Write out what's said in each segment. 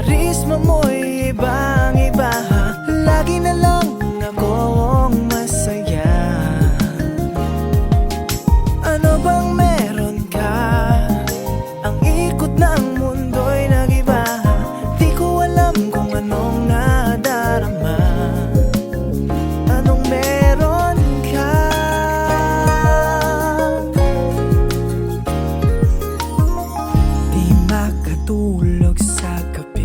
karisma mo'y ibang-iba. Lagi na lang akong masaya. Ano bang meron ka? Ang ikot ng mundo'y nag-iba. Di ko alam kung anong nadarama. Anong meron ka? Di makatulog sa gabi.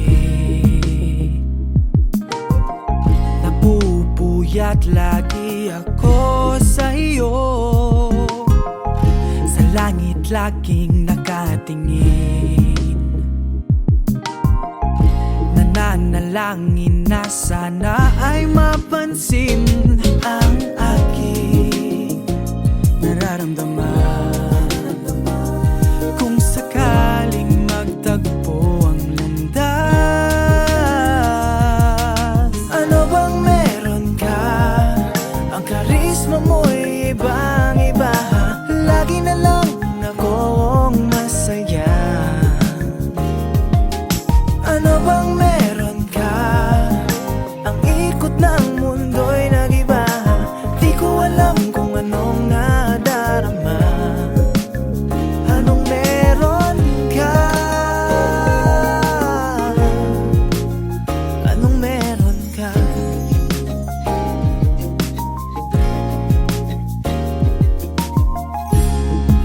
Napupuyat lagi ako sa'yo. Sa langit laging nakatingin. Nananalangin na sana ay mapansin ang aking nararamdaman. Kung sakaling magtagpo ang landas. Ano bang meron ka? Ang karisma mo'y ibang-iba. Lagi na lang akong masaya. Ano bang meron ka? Ang ikot ng mundo'y nag-iba. Di ko alam kung anong nadarama. Anong meron ka? Anong meron ka?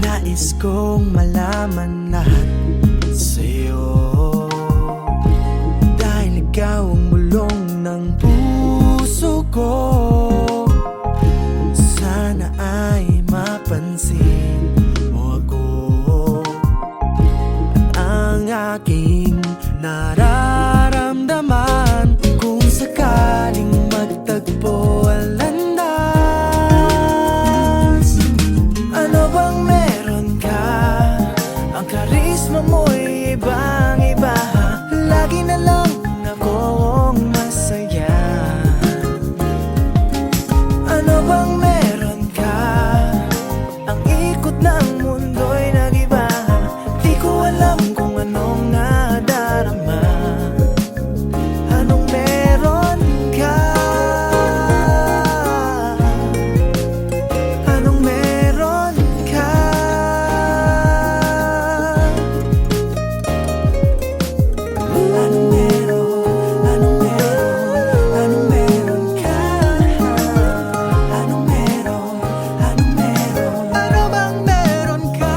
Nais kong malaman lahat sa'yo. Dahil ikaw ang bulong ng puso ko. Sana ay mapansin mo ako at ang aking nararamdaman. Kung sakaling magtagpo ang landas. Ano bang meron ka? Ang karisma mo'y ibang-iba. Lagi na lang akong masaya. Ano bang meron ka? Ang ikot ng mundo'y nag-iba. Di ko alam kung anong nadarama. Anong meron ka? Anong meron ka? Anong meron? Anong meron? Anong meron ka? Anong meron? Anong meron? Ano bang meron ka?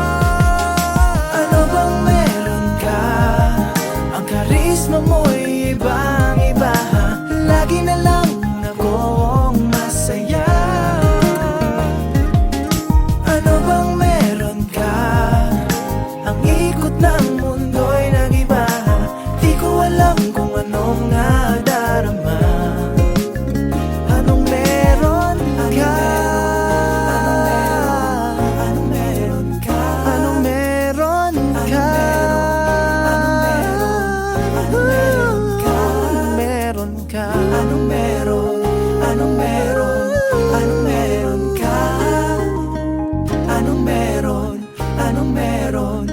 Ano bang meron ka? Ang karisma mo'y ibang-iba. Lagi na lang akong masaya. Ano bang meron ka? Ang ikot ng mundo'y nag-iba. Di ko alam kung anong nadarama. Anong meron ka? Anong meron ka? Anong meron ka? Anong meron ka? Anong meron ka? Anong meron? Anong meron? Anong meron ka? Anong meron? Anong meron?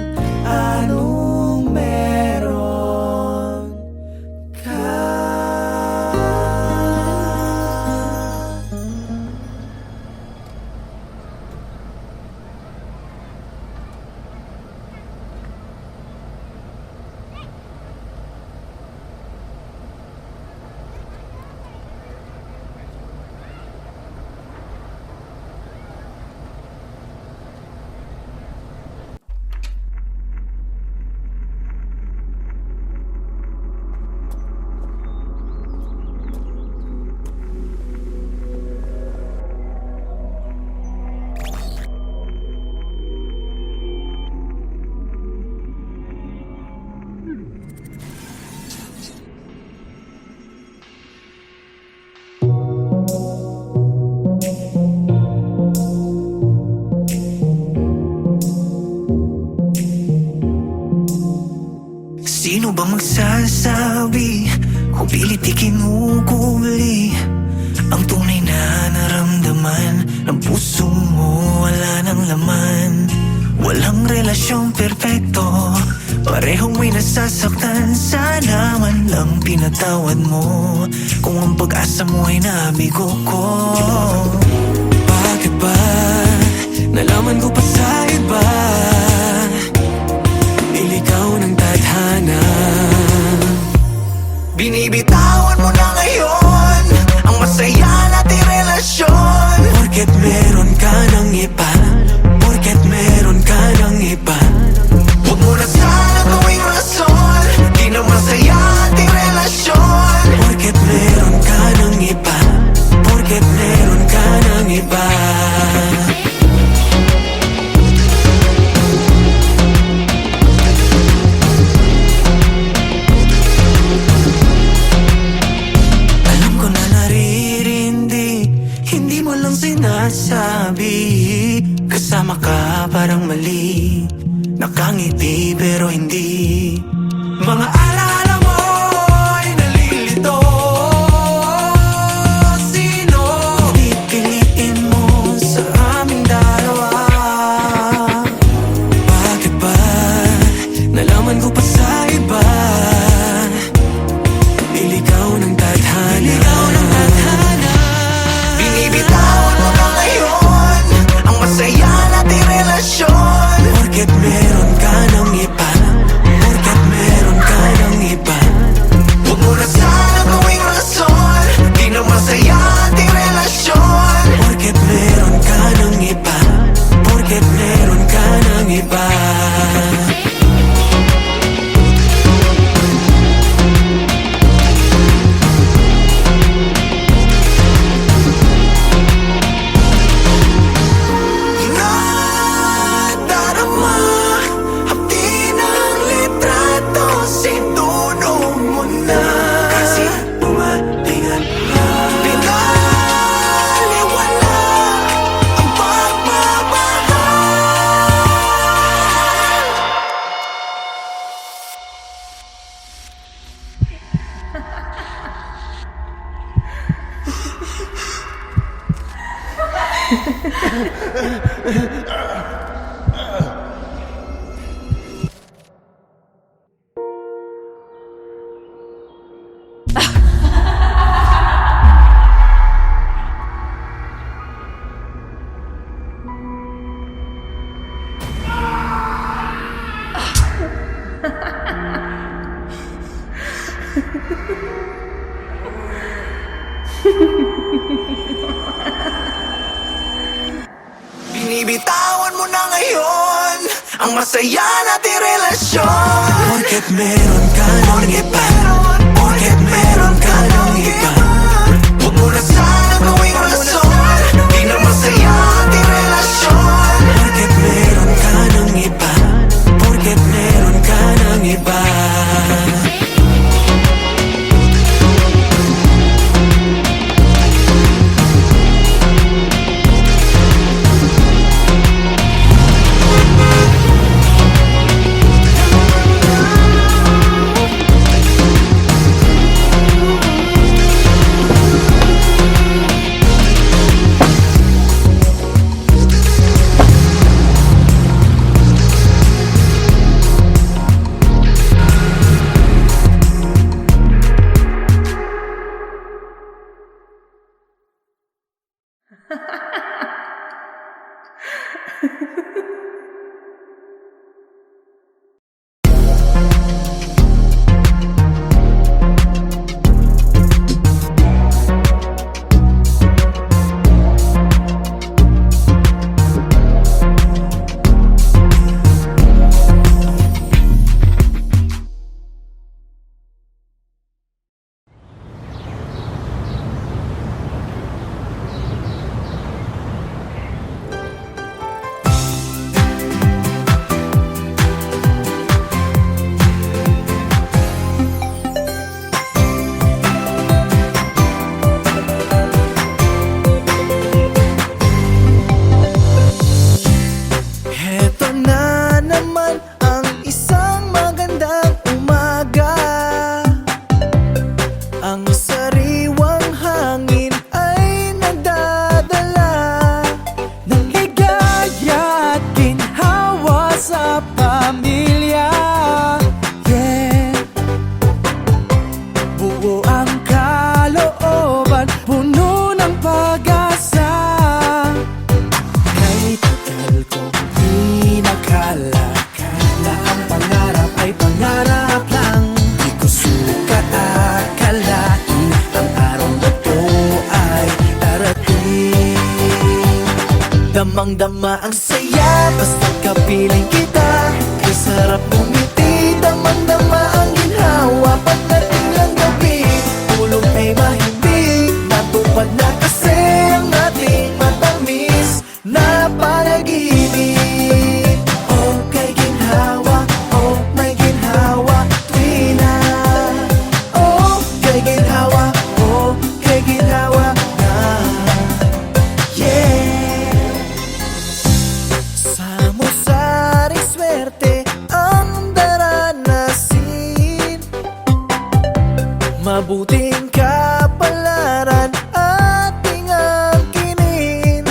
Anong meron ka? Sino bang magsasabi kung pilit ikinukuli ang tunay na naramdaman ng puso mo? Wala nang laman, walang relasyong perpekto, parehong may nasasaktan. Sana man lang ang pinatawad mo, kung ang pag-asa mo ay nabigo ko. Bakit ba nalaman ko pa sa iba, niligaw ng tadhana? Binibitawan mo na ngayon ang masaya nating relasyon. Porket meron ka ng iba, porket meron ka ng iba, huwag mo na sana gawing rason, di na masaya ating relasyon. Porket meron ka ng iba, porket meron ka ng iba. Alam ko na naririndi, hindi mo lang sinasabi. Kasama ka parang mali, nakangiti pero hindi. Mga alaala mo ay nalilito. Sino pipiliin mo sa aming dalawa? Bakit ba nalaman ko pa sa iba, niligaw ng tadhana? Binibitawan mo na ngayon ang masaya nating relasyon. Porket meron ka ng iba, porket meron ka ng iba, huwag mo na sana gawing rason, di na masaya ating relasyon. Porket meron ka ng iba, porket meron ka ng iba. Nadarama, hapdi ng litrato, sintunog mo na. Kasi tumatingan na, pinaliwala ang pagmamahal. Binibitawan mo na ngayon ang masaya nating relasyon. Porket meron ka ng iba, porket meron ka ng iba, huwag mo na sana gawing rason, di na masaya ating relasyon. Porket meron ka ng iba, porket meron ka ng iba. Damang-dama ang saya, basta't kapiling kita. Kay sarap ngumiti, damang-dama ang ginhawa. Pagdating ng gabi, tulog ay mahimbing. Natupad na kasi ang ating matamis na panaginip. Oh, kay ginhawa, oh, may ginhawa, tuwina. Oh, kay ginhawa, oh, kay ginhawa na. Yeah. Samot-saring swerte ang daranasin. Mabuting kapalaran ating angkinin.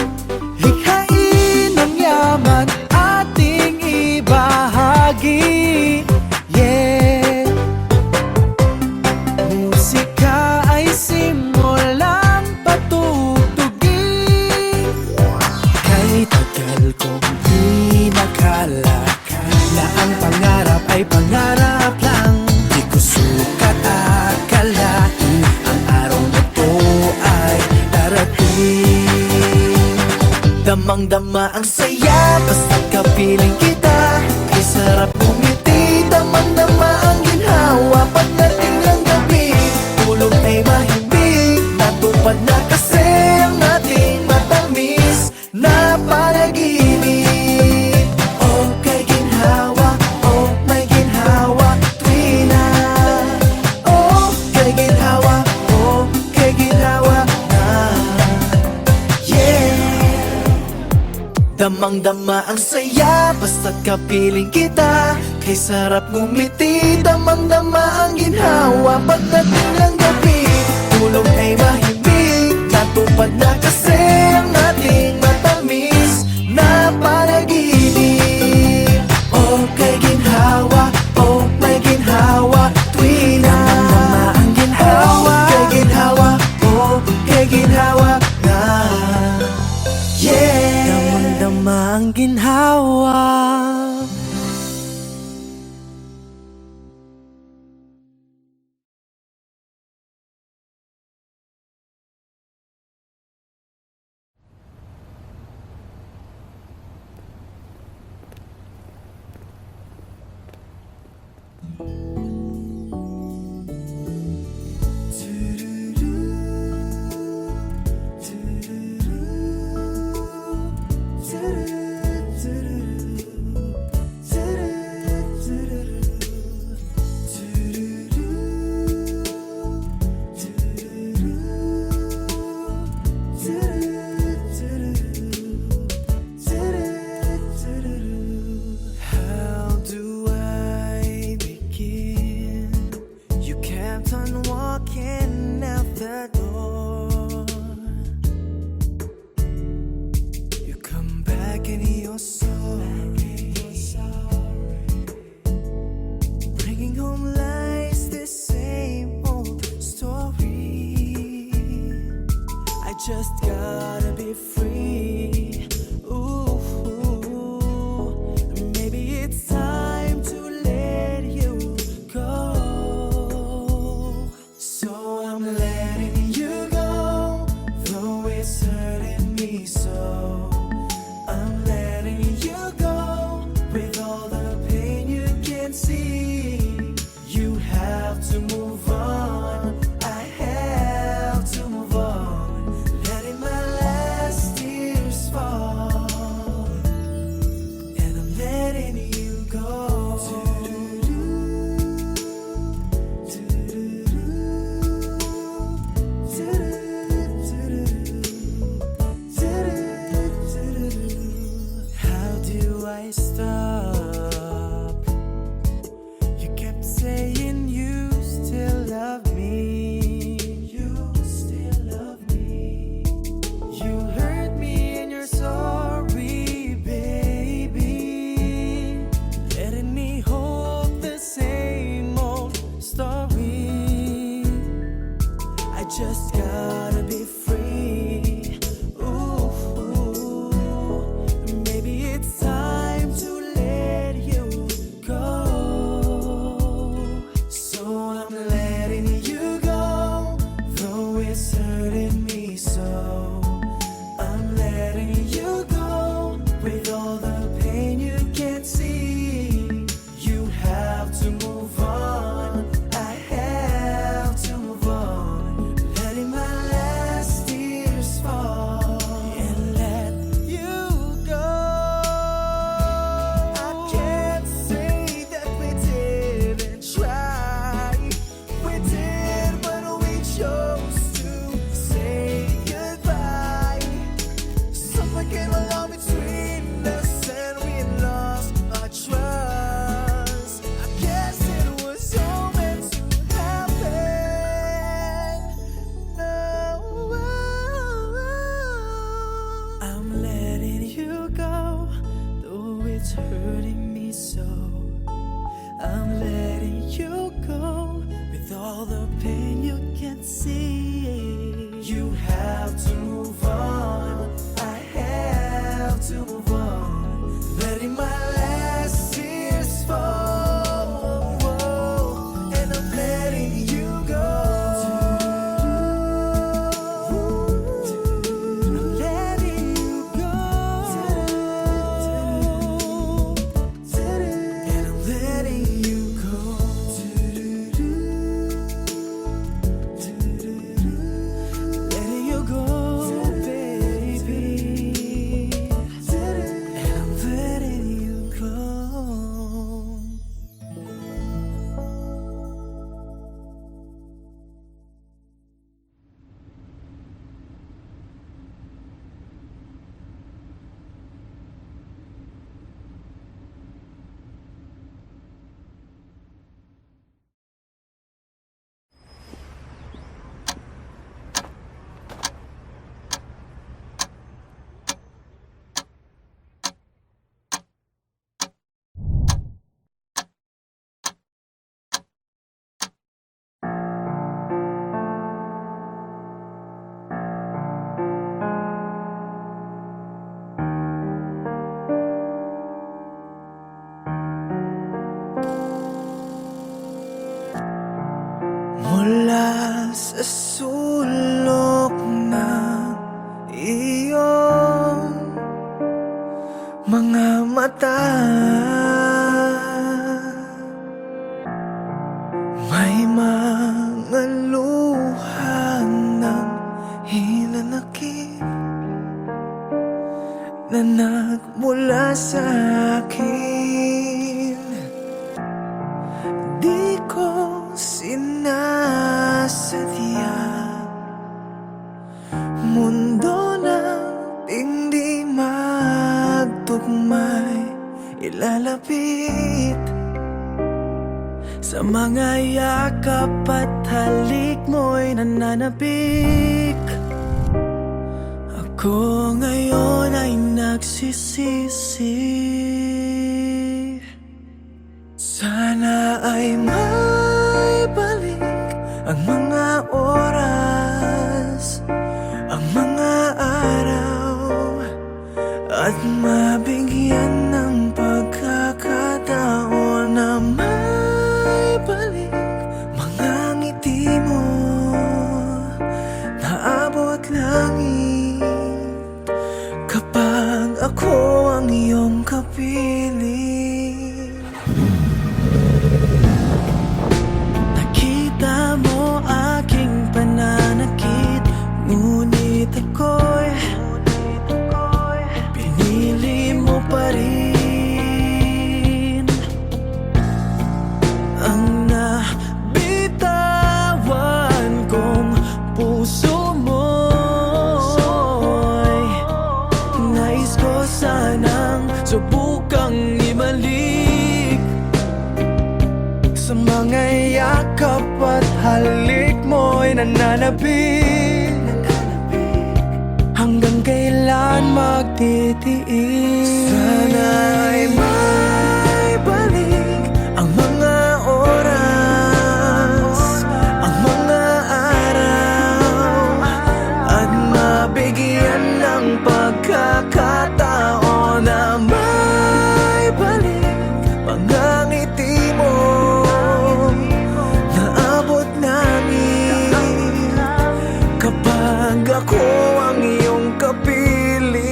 Likhain ang yaman ating ibahagi. Yeah. Musika ay simulang patutugin. Kay tagal kong di nakalakad na ang pangarap ay pangarap lang. Di ko sukat akalain ang araw na to ay darating. Damang-dama ang saya, basta't kapiling kita. Kay sarap ngumiti, damang-dama ang ginhawa. Pagdating ng gabi, tulog ay mahimbing. Natupad na kasi ang ating matamis na panaginip. Oh, kay ginhawa, oh, may ginhawa, tuwina. Oh, kay ginhawa, oh, kay ginhawa na. Yeah. Damang-dama ang saya, basta't kapiling kita. Kay sarap ngumiti, damang-dama ang ginhawa. Pagdating ng gabi, tulog ay mahimbing. Natupad na kasi ang ating matamis na panaginip. Oh, kay ginhawa, oh, may ginhawa, tuwina. Damang-dama ang ginhawa, oh, kay ginhawa, oh, kay ginhawa na. Yeah. Damang-dama ang ginhawa. How do I begin? You kept on walking out the door. You come back and you're sorry. Bringing home lies the same old story. I just gotta be free. Ooh, maybe it's time to let you go. So I'm letting you go, though it's hurting me so. I'm letting you go with all the pain you can see. You have to move on. I have to move on. Letting my last tears fall, and I'm letting you go. How do I stop? You kept saying you still love me. You still love me. You hurt me and you're sorry, baby. Letting me hold the same old story. I just gotta be free. Ooh, maybe it's time to let you go. So I'm letting you go, though it's hurting me so. I'm letting you go can't see. You have to move on, I have to move on. Letting my last tears fall, and I'm letting you go. I'm letting you go. And I'm letting you go. Letting you go, baby. And I'm letting you go. Mula sa sulok ng iyong mga mata, may mga luha ng hinanakit na nagmula sa akin. Di ko sinasadya, mundo ng hindi magtugmay ilalapit. Sa mga yakap at halik mo'y nananabik. Ako ngayon ay nagsisisi. Sana ay may balik ang mga oras, ang mga araw, at mabigyan ng pagkakataon na may balik mga ngiti mo na abot langit kapag ako ang iyong kapiling. Nakita mo aking pananakit, ngunit ako'y pinili mo pa rin. Ang nabitawan kong puso mo'y nais ko sanang subukang ibalik. Sa mga yakap at halik mo'y nananabik. Hanggang kailan magtitiis? Sana ay may balik ang mga oras, ang mga araw, at mabigyan ng pagkakataon na may balik mga ngiti mo na abot namin kapag ako ang iyong kapiling.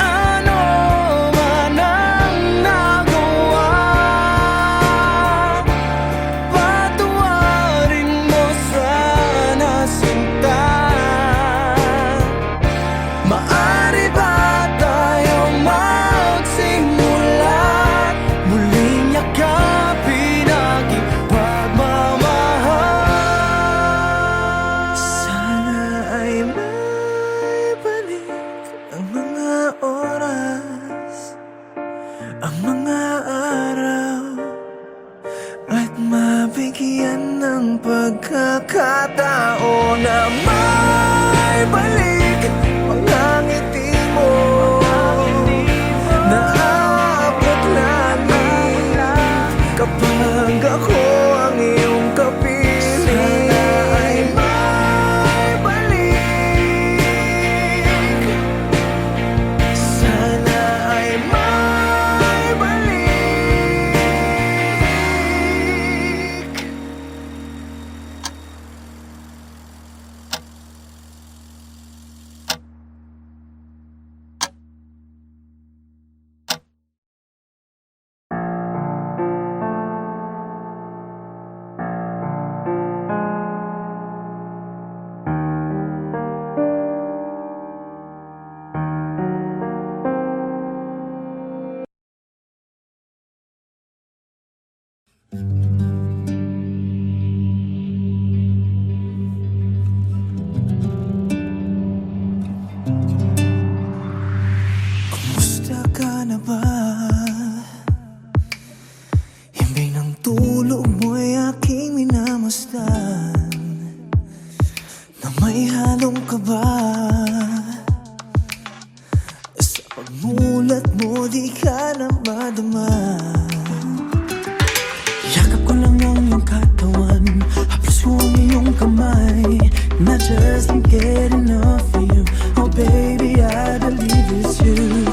Ano man ang nagawa, patawarin mo sana sinta. Maaari ba tayong magsimula, muling yakapin aking pagmamahal? Sana ay may balik ang mga oras, ang mga araw, at mabigyan ng pagkakataon na may balik mga ngiti mo na abot langit kapag ako ang iyong kapiling. pagmamasdan na may halong kaba. Sa pagmulat mo di ka na madama. Yakap ko lang ang iyong katawan, haplos ko ang iyong kamay, and I just can't get enough of you. Oh baby, I believe it's you.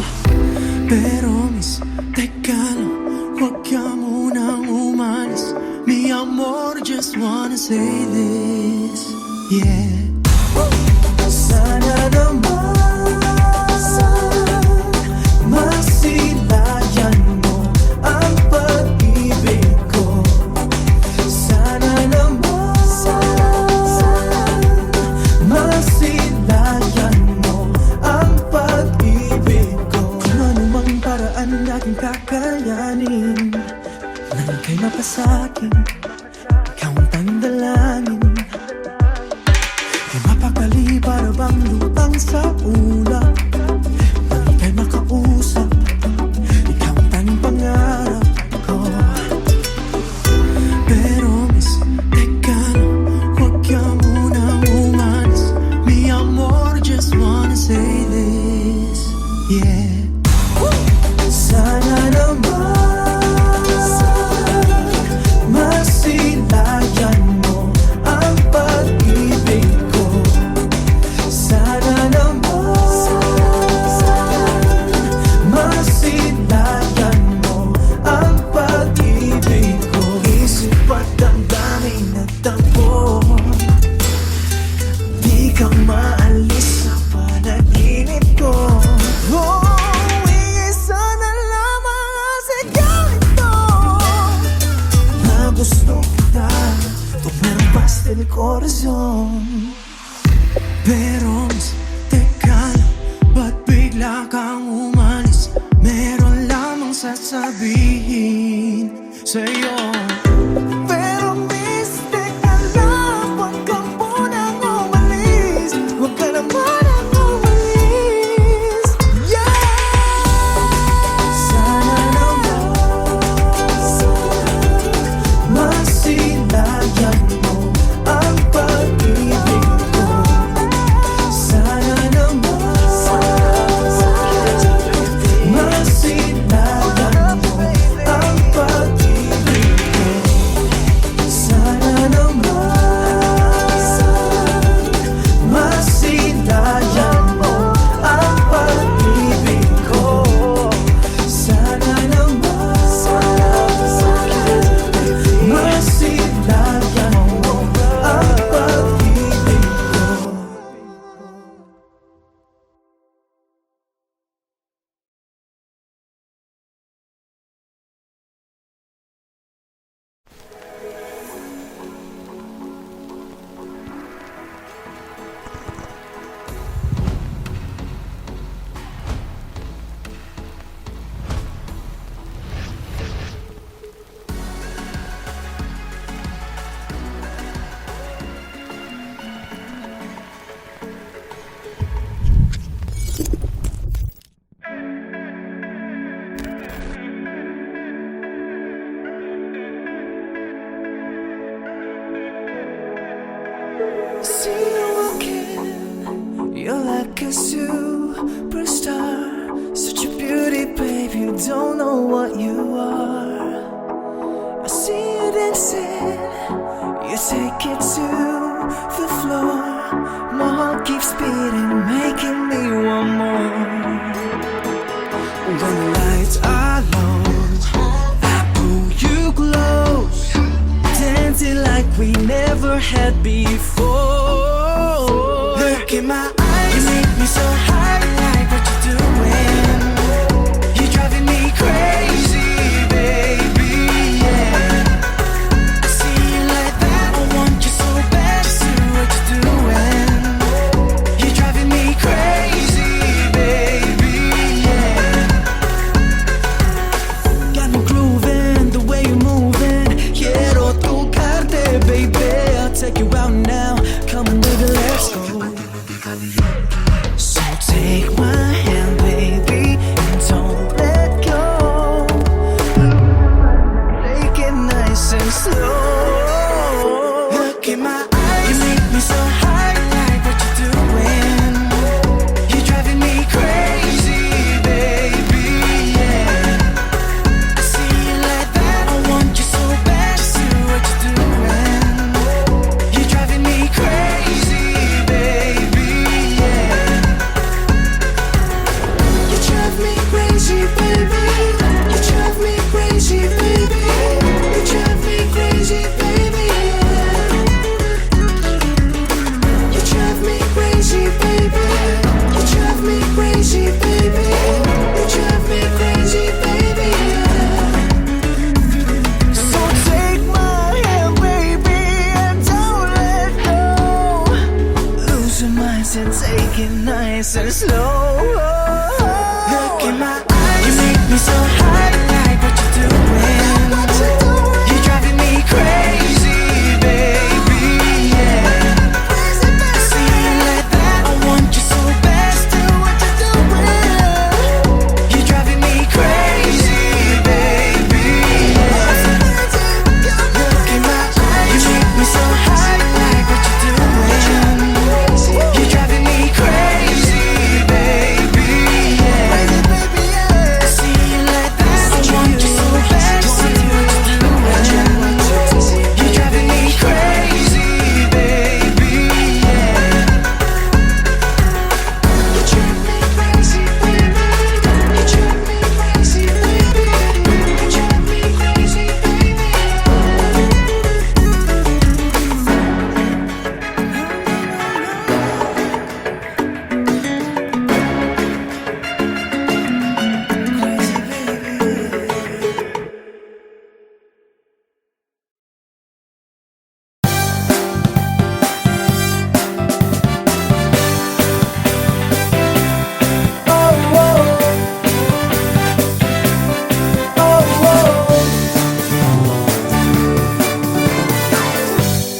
Pero miss, teka lang, huwag ka munang umalis. Mi amor, just wanna say this, yeah. Sana naman masilayan mo ang pag-ibig ko. Sana naman masilayan mo ang pag-ibig ko. Kung anumang paraan natin kakayanin nang ika'y mapasakin, ikaw ang tanging dalangin. Di mapakali para bang lutang sa ulap, nang ika'y makausap, ikaw ang tanging pangarap ko. Pero miss, teka lang, huwag ka munang umalis. Mi amor, just wanna say this, yeah. Sana naman masilayan mo ang pag-ibig ko. Sana naman masilayan mo ang pag-ibig ko. Isip at damdamin at tampo, di ka maalis sa panaginip ko. Oh, isa na lamang ang sigaw ito na gusto kita, tukmang basta ni corazon. Pero miss, teka lang, ba't bigla kang umalis? Meron lamang sasabihin sa'yo. Pero miss, teka lang, huwag ka munang umalis. Huwag ka naman ang umalis, yeah. Sana naman masilayan mo ang pag-ibig ko. Sana naman masilayan mo ang pag-ibig ko. Sana naman masilayan mo ang pag-ibig ko. Sana naman masilayan mo ang pag-ibig ko. See you walking, you're like a superstar. Such a beauty, babe, you don't know what you are. I see you dancing, you take it to the floor. My heart keeps beating, making me want more. When the lights are low, I pull you close, dancing like we never had before. Look in my eyes, you make me so high, like what you're doing. You're driving me crazy, baby, yeah. I see you like that, I want you so bad, just do what you're doing. You're driving me crazy, baby, yeah. Got me grooving, the way you're moving. Quiero tocarte, baby, I'll take you out now. Come on, baby, let's go. So take nice and slow. Look in my eyes, you make me so high. Like what you're doing, you're driving me crazy, baby, yeah. See you like that, I want you so bad. Still what you're doing, you're driving me crazy, baby, yeah. Look in my eyes, you make me so high. Like what you're doing, you're driving me crazy, baby, yeah. See you like that, I want you so bad. See what you're doing, you're driving me crazy, baby, yeah. You drive me crazy, baby. You drive me crazy, baby. You drive me crazy,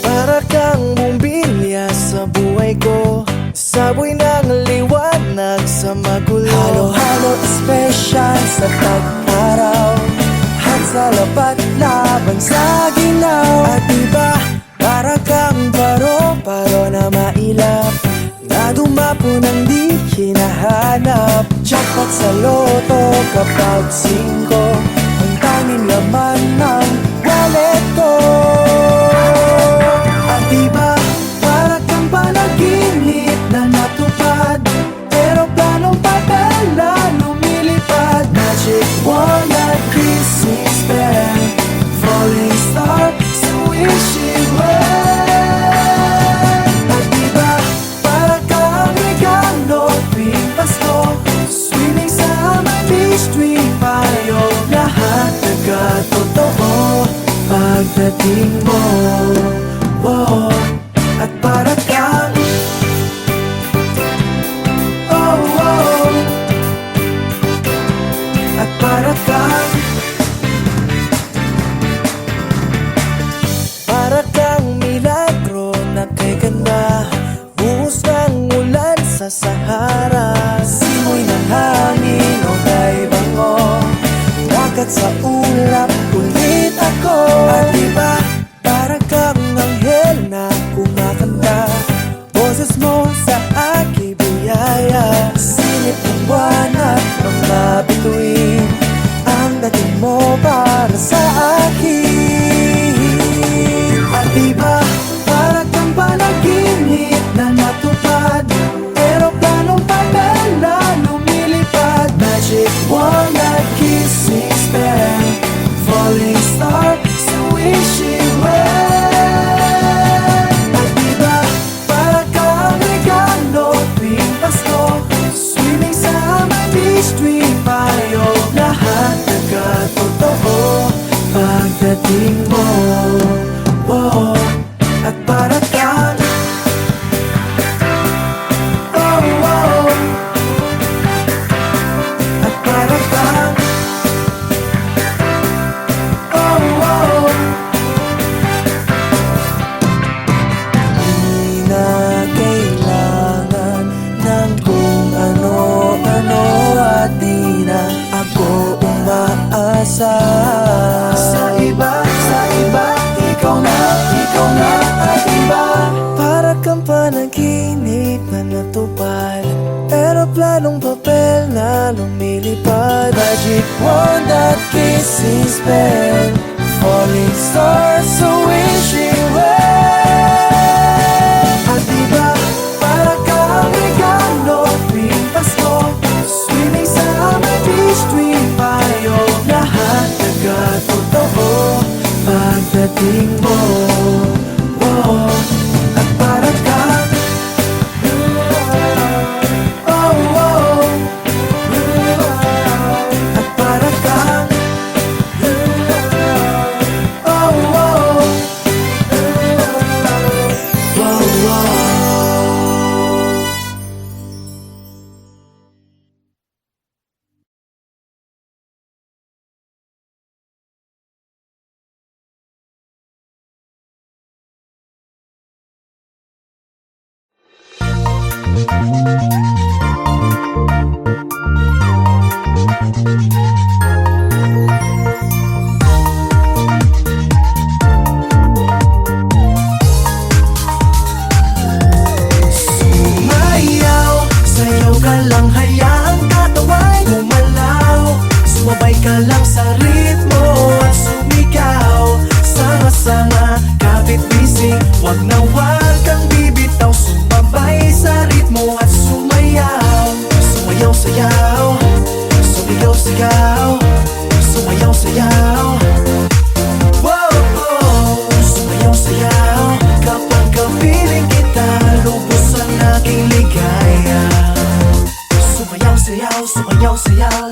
para kang bumbilya sa buhay ko, saboy ng liwanag sa magulo. Halo-halo espesyal sa tag-araw, at sa lapat laban sa ginaw. At iba, para kang paro-paro na mailap, na dumapo ng di hinahanap. Jackpot sa loto kapag 5, ang tanging laman ng wallet ko. At iba, para kang panaginip na natupad, pero planong papel na lumilipad. Magic wand at kissing spell, falling star sa wishing well. At iba, para kang regalo tuwing Pasko, swimming sa Mandy Street Payo. Lahat nagkatotoo pagdating mo, oh. At para kang, oh, oh. At para kang, para kang milagro na kay ganda, buhos ng ulan sa Sahara. Simoy ng hangin o kay bango, dagat sa ulap, ulit ako. At iba, para kang anghel na kumakanta, boses mo sa aking biyaya. Silip ng buwan at mga bituin, ang dating mo para sa akin. At iba, para kang panaginip na natupad, pero planong papel na lumilipad. Magic wand at kissing spell, falling star sa wishing well. At iba, para kang regalo tuwing Pasko, swimming sa Mandy Street Payo. Lahat nagkatotoo pagdating mo, oh. At para kang, oh, oh. At para kang, oh, oh. Di na kailangan ng kung ano-ano, at di na ako umaasa sa iba, ikaw na at iba. Para kang panaginip na natupad, pero planong papel na lumilipad. Magic wand at kissing spell, falling stars so wishing well. At iba, para kang regalo tuwing Pasko, swimming sa Mandy Street Payo. Lahat nagkatotoo pagdating mo, oh. At para kang, oh, oh. At para kang, oh, oh. Wag na wag kang bibitaw, sumabay sa ritmo at sumayaw. Sumayaw, sayaw, sumigaw, sigaw, sumayaw, sayaw. Wow, oh, sumayaw, sayaw. Kapag kapiling kita, lubos ang aking ligaya. Sumayaw, sayaw, sumayaw, sayaw.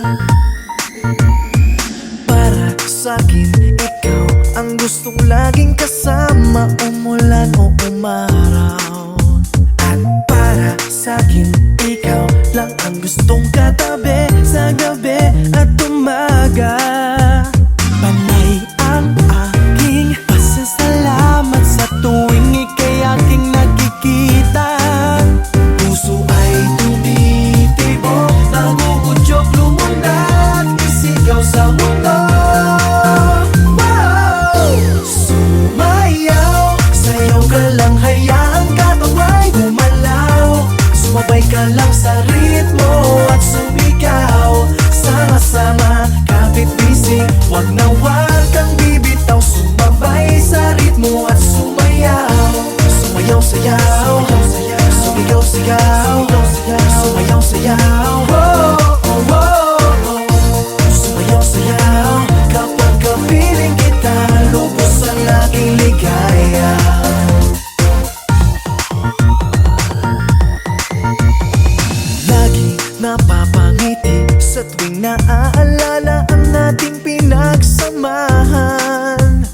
Para sa'kin, ikaw ang gustong laging kasama, umulan o umaraw. At para sa'kin, ikaw lang ang gustong katabi sa gabi at umaga. Panay ang aking pasasalamat sa tuwing ika'y aking nakikita. Puso ay tumitibok, nagugudyok, lumundag, isigaw sa mundo. Wow! Sumayaw, sayaw ka lang, hayaan katawan gumalaw. Sumabay ka lang sa ritmo at sumigaw. Sama-sama, kapit bisig, wag na wag kang bibitaw, sumabay sa ritmo at sumayaw. Sumayaw, sayaw, sumigaw, sigaw, sumayaw, sayaw. Oh, oh, oh, oh. Sumayaw, sayaw, kapag kapiling kita, lubos ang aking ligaya. Lagi napapangiti sa tuwing naaalala ang ating pinagsamahan.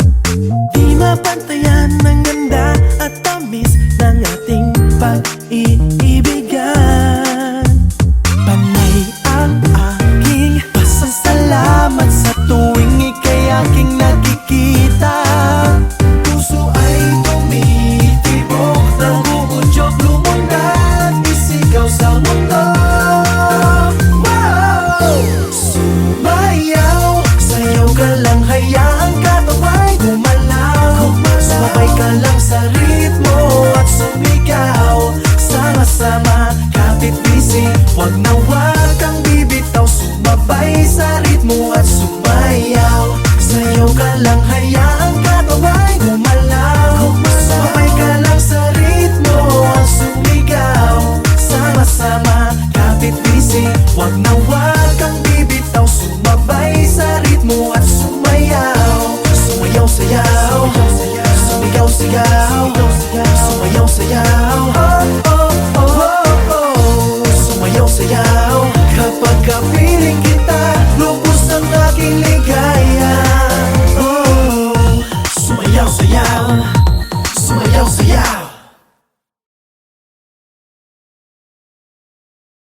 Di mapantayan ng ganda at tamis ng ating pag-iibigan. Panay ang aking pasasalamat sa tuwing ika'y aking nakikita. Puso ay tumitibok, nagugudyok, lumundag, isigaw sa mundo. Sumayaw, sayaw ka lang, hayaan katawan gumalaw. Sumabay ka lang sa ritmo at sumigaw. Sama-sama, kapit bisig, wag na wag kang bibitaw, sumabay sa ritmo at sumayaw. Sayaw ka lang, hayaan katawan gumalaw. Sumabay ka lang sa ritmo at sumigaw. Sama-sama, kapit bisig, wag na wag kang bibitaw, sumabay sa ritmo at sumayaw. Sumayaw, sayaw, sumigaw, sigaw, sumayaw, sayaw.